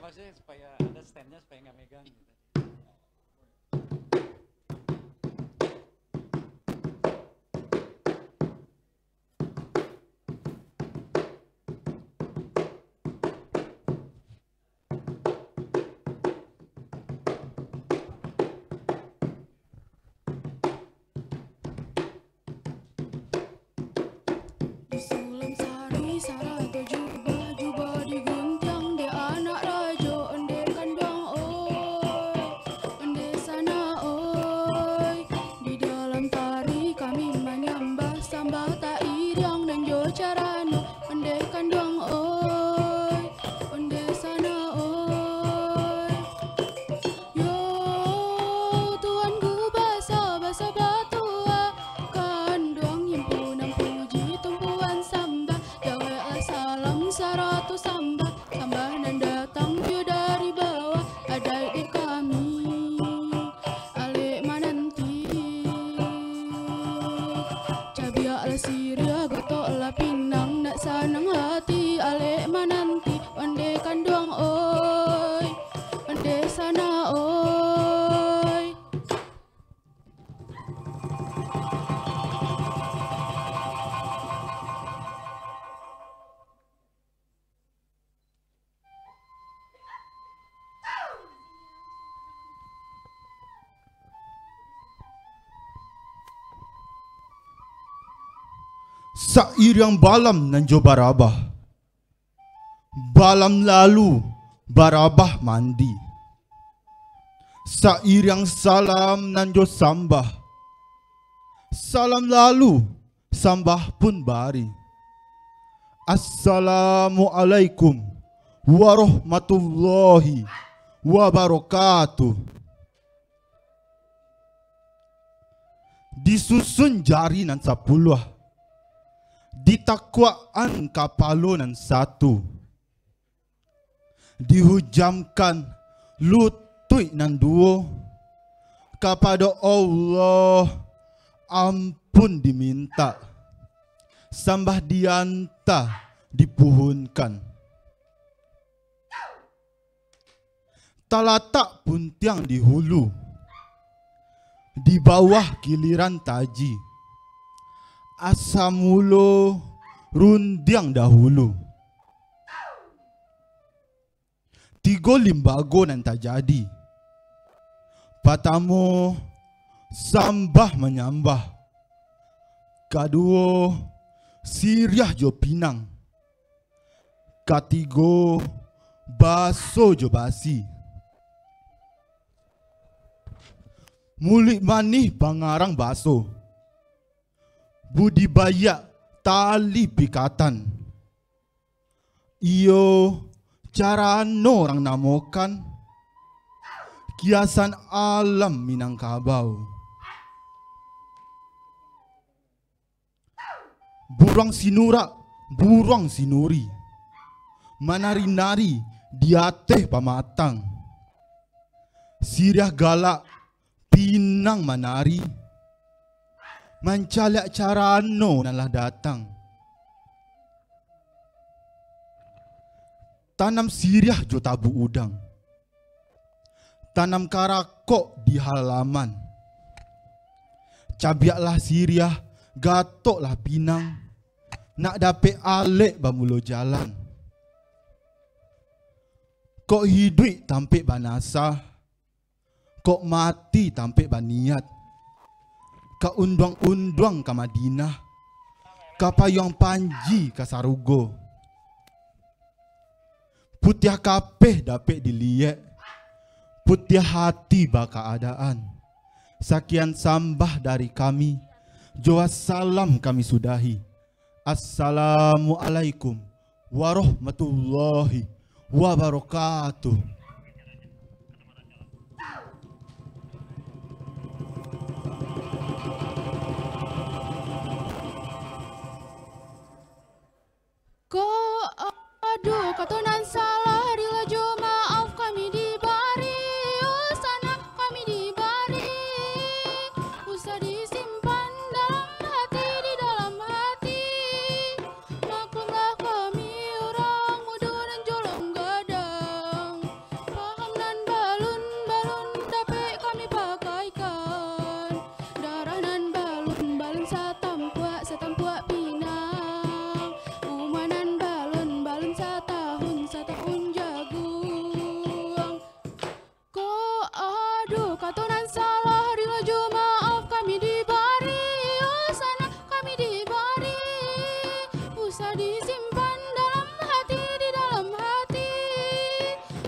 Maksudnya supaya ada standnya supaya nggak megang. Sairang balam nan jo barabah, balam lalu barabah mandi. Sairang salam nan jo sambah, salam lalu sambah pun bari. Assalamualaikum warahmatullahi wabarakatuh. Disusun jari nan 10, ditakwaan kapalo nan 1, dihujamkan lutut nan 2, kepada Allah ampun diminta, sambah dianta dipuhunkan. Talatak puntiang di hulu, di bawah giliran taji, asamulo rundiang dahulu. Tigo limbago nan tak jadi. Pertama, sambah menyambah. Kedua, siriah jo pinang. Ketiga, baso jo basi. Mulik manih pangarang baso. Budidaya tali bikatan. Iyo cara orang namakan kiasan alam Minangkabau. Burang sinura, burang sinuri, manari-nari di ateh pamatang. Siriah galak, pinang manari, mancalak carano nalah datang. Tanam siriah jo tabu udang. Tanam karakok di halaman. Cabiaklah siriah, gatoklah pinang. Nak dapet alek bamulo jalan. Kok hidup tampik banasa. Kok mati tampik baniat. Ka undang-undang ka Madinah. Ka payung panji ka Sarugo. Putih kapeh dapet diliek. Putih hati baka keadaan. Sekian sambah dari kami. Jua salam kami sudahi. Assalamualaikum warahmatullahi wabarakatuh. Aduh, katonan salah dilaju maaf kami dibari. Oh sana kami dibari. Usah disimpan dalam hati, di dalam hati. Maklumlah kami orang muda dan jolong gadang. Paham dan balun dapet kami pakaikan. Darah dan balun satampuak pinang. Umanan balun setahun jagung. Kok aduh katonan salah dilaju maaf kami dibari. Oh sana kami dibari. Usah disimpan dalam hati, di dalam hati.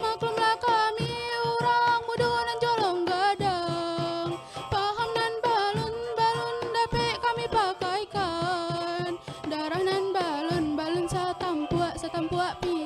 Maklumlah kami orang muda dan jolong gadang. Paham dan balun dapet kami pakaikan. Darah dan balun satampuak pinang.